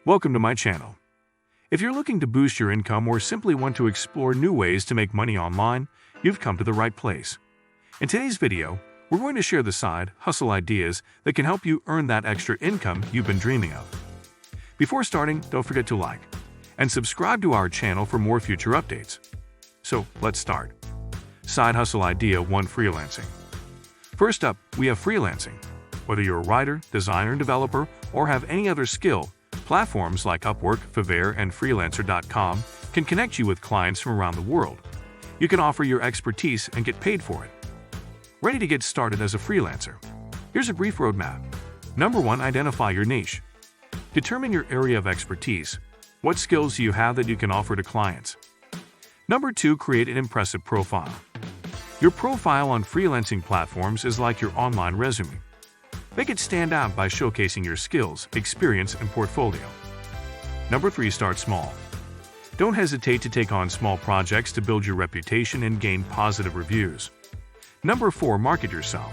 Welcome to my channel. If you're looking to boost your income or simply want to explore new ways to make money online, you've come to the right place. In today's video, we're going to share the side hustle ideas that can help you earn that extra income you've been dreaming of. Before starting, don't forget to like and subscribe to our channel for more future updates. So let's start. Side hustle idea 1: freelancing. First up, we have freelancing. Whether you're a writer, designer, developer, or have any other skill, platforms like Upwork, Fiverr, and Freelancer.com can connect you with clients from around the world. You can offer your expertise and get paid for it. Ready to get started as a freelancer? Here's a brief roadmap. Number 1, identify your niche. Determine your area of expertise. What skills do you have that you can offer to clients? Number 2, create an impressive profile. Your profile on freelancing platforms is like your online resume. Make it stand out by showcasing your skills, experience, and portfolio. Number 3, start small. Don't hesitate to take on small projects to build your reputation and gain positive reviews. Number 4, market yourself.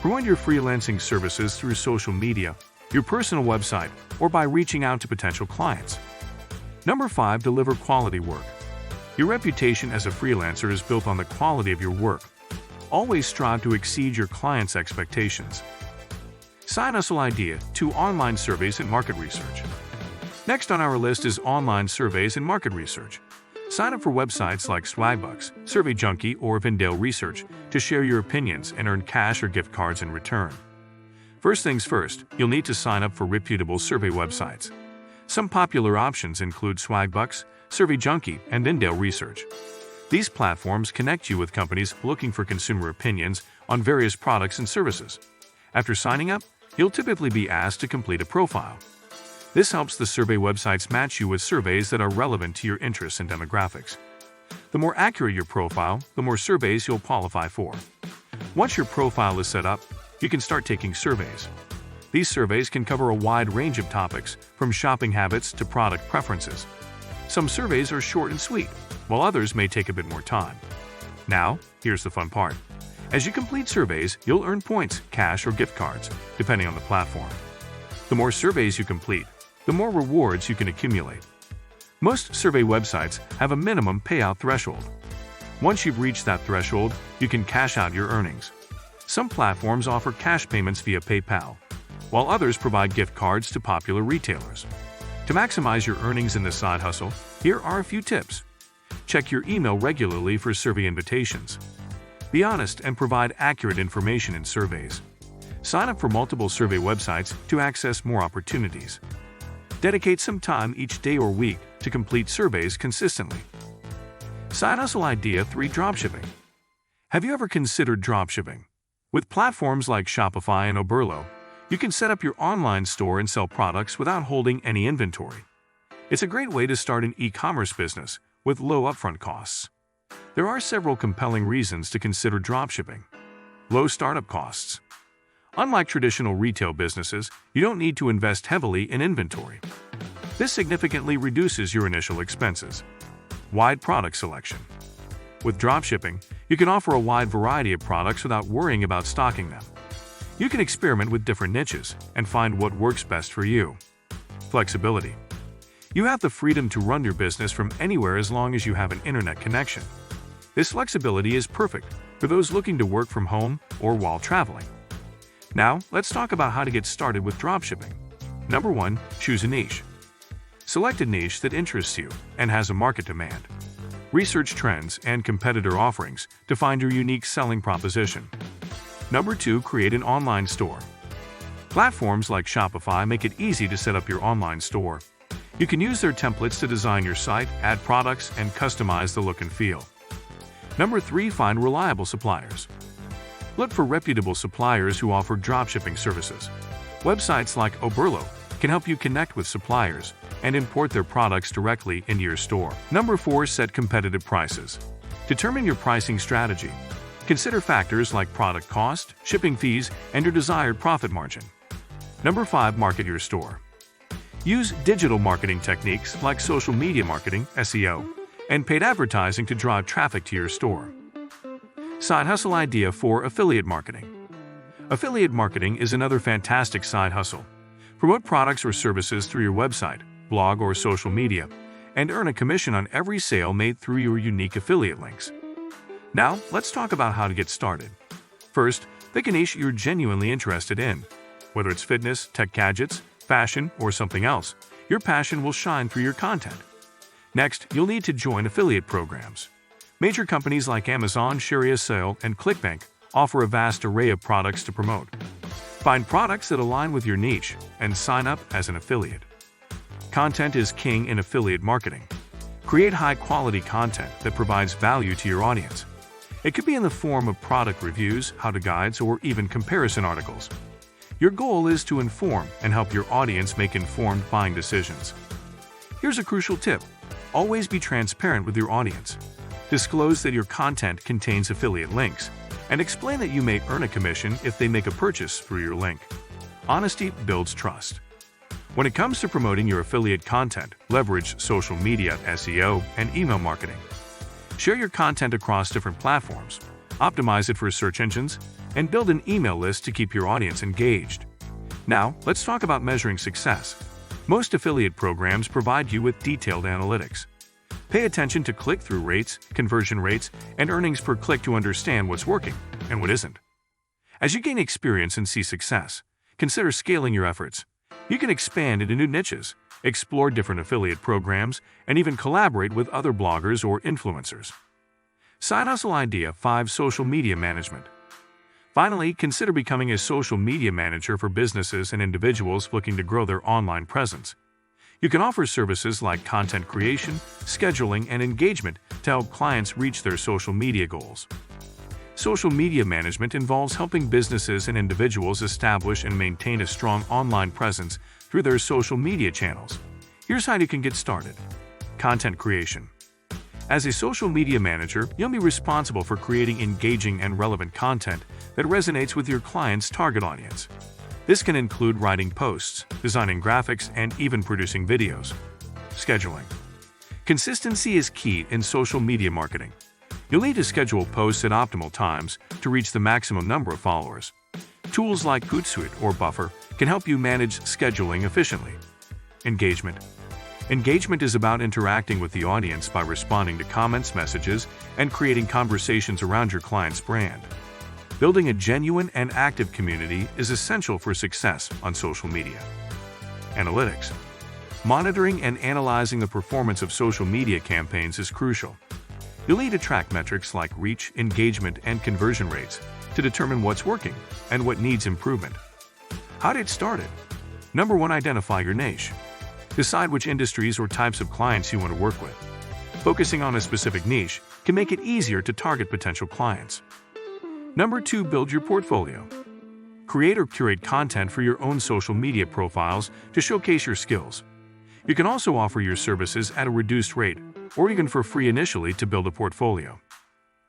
Promote your freelancing services through social media, your personal website, or by reaching out to potential clients. Number 5, deliver quality work. Your reputation as a freelancer is built on the quality of your work. Always strive to exceed your clients' expectations. Side hustle idea 2: online surveys and market research. Next on our list is online surveys and market research. Sign up for websites like Swagbucks, Survey Junkie, or Vendale Research to share your opinions and earn cash or gift cards in return. First things first, you'll need to sign up for reputable survey websites. Some popular options include Swagbucks, Survey Junkie, and Vendale Research. These platforms connect you with companies looking for consumer opinions on various products and services. After signing up, you'll typically be asked to complete a profile. This helps the survey websites match you with surveys that are relevant to your interests and demographics. The more accurate your profile, the more surveys you'll qualify for. Once your profile is set up, you can start taking surveys. These surveys can cover a wide range of topics, from shopping habits to product preferences. Some surveys are short and sweet, while others may take a bit more time. Now, here's the fun part. As you complete surveys, you'll earn points, cash, or gift cards, depending on the platform. The more surveys you complete, the more rewards you can accumulate. Most survey websites have a minimum payout threshold. Once you've reached that threshold, you can cash out your earnings. Some platforms offer cash payments via PayPal, while others provide gift cards to popular retailers. To maximize your earnings in this side hustle, here are a few tips. Check your email regularly for survey invitations. Be honest and provide accurate information in surveys. Sign up for multiple survey websites to access more opportunities. Dedicate some time each day or week to complete surveys consistently. Side hustle idea 3: dropshipping. Have you ever considered dropshipping? With platforms like Shopify and Oberlo, you can set up your online store and sell products without holding any inventory. It's a great way to start an e-commerce business with low upfront costs. There are several compelling reasons to consider dropshipping. Low startup costs. Unlike traditional retail businesses, you don't need to invest heavily in inventory. This significantly reduces your initial expenses. Wide product selection. With dropshipping, you can offer a wide variety of products without worrying about stocking them. You can experiment with different niches and find what works best for you. Flexibility. You have the freedom to run your business from anywhere as long as you have an internet connection. This flexibility is perfect for those looking to work from home or while traveling. Now, let's talk about how to get started with dropshipping. Number 1, choose a niche. Select a niche that interests you and has a market demand. Research trends and competitor offerings to find your unique selling proposition. Number 2, create an online store. Platforms like Shopify make it easy to set up your online store. You can use their templates to design your site, add products, and customize the look and feel. Number 3, find reliable suppliers. Look for reputable suppliers who offer dropshipping services. Websites like Oberlo can help you connect with suppliers and import their products directly into your store. Number 4, set competitive prices. Determine your pricing strategy. Consider factors like product cost, shipping fees, and your desired profit margin. Number 5, market your store. Use digital marketing techniques like social media marketing, SEO, and paid advertising to drive traffic to your store. Side hustle idea 4: affiliate marketing. Affiliate marketing is another fantastic side hustle. Promote products or services through your website, blog or social media and earn a commission on every sale made through your unique affiliate links. Now, let's talk about how to get started. First, pick a niche you're genuinely interested in. Whether it's fitness, tech gadgets, fashion, or something else, your passion will shine through your content. Next, you'll need to join affiliate programs. Major companies like Amazon, ShareASale, and ClickBank offer a vast array of products to promote. Find products that align with your niche and sign up as an affiliate. Content is king in affiliate marketing. Create high-quality content that provides value to your audience. It could be in the form of product reviews, how-to guides, or even comparison articles. Your goal is to inform and help your audience make informed buying decisions. Here's a crucial tip. Always be transparent with your audience. Disclose that your content contains affiliate links, and explain that you may earn a commission if they make a purchase through your link. Honesty builds trust. When it comes to promoting your affiliate content, leverage social media, SEO, and email marketing. Share your content across different platforms, optimize it for search engines, and build an email list to keep your audience engaged. Now, let's talk about measuring success. Most affiliate programs provide you with detailed analytics. Pay attention to click-through rates, conversion rates, and earnings per click to understand what's working and what isn't. As you gain experience and see success, consider scaling your efforts. You can expand into new niches, explore different affiliate programs, and even collaborate with other bloggers or influencers. Side Hustle Idea 5. Social Media Management. Finally, consider becoming a social media manager for businesses and individuals looking to grow their online presence. You can offer services like content creation, scheduling, and engagement to help clients reach their social media goals. Social media management involves helping businesses and individuals establish and maintain a strong online presence through their social media channels. Here's how you can get started. Content creation. As a social media manager, you'll be responsible for creating engaging and relevant content that resonates with your client's target audience. This can include writing posts, designing graphics, and even producing videos. Scheduling. Consistency is key in social media marketing. You'll need to schedule posts at optimal times to reach the maximum number of followers. Tools like Hootsuite or Buffer can help you manage scheduling efficiently. Engagement. Engagement is about interacting with the audience by responding to comments, messages, and creating conversations around your client's brand. Building a genuine and active community is essential for success on social media. Analytics. Monitoring and analyzing the performance of social media campaigns is crucial. You'll need to track metrics like reach, engagement, and conversion rates to determine what's working and what needs improvement. How to get started? Number 1. Identify your niche. Decide which industries or types of clients you want to work with. Focusing on a specific niche can make it easier to target potential clients. Number 2. Build your portfolio. Create or curate content for your own social media profiles to showcase your skills. You can also offer your services at a reduced rate or even for free initially to build a portfolio.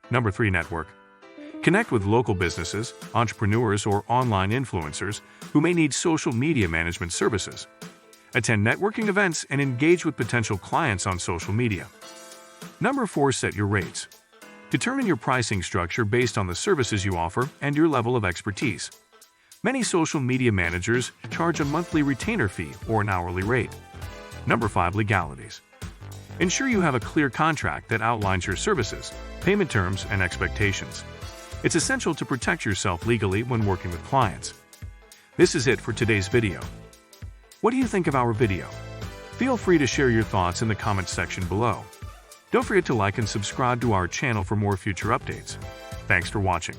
Number 3. Network. Connect with local businesses, entrepreneurs, or online influencers who may need social media management services. Attend networking events and engage with potential clients on social media. Number 4. Set your rates. Determine your pricing structure based on the services you offer and your level of expertise. Many social media managers charge a monthly retainer fee or an hourly rate. Number 5. Legalities. Ensure you have a clear contract that outlines your services, payment terms, and expectations. It's essential to protect yourself legally when working with clients. This is it for today's video. What do you think of our video? Feel free to share your thoughts in the comments section below. Don't forget to like and subscribe to our channel for more future updates. Thanks for watching.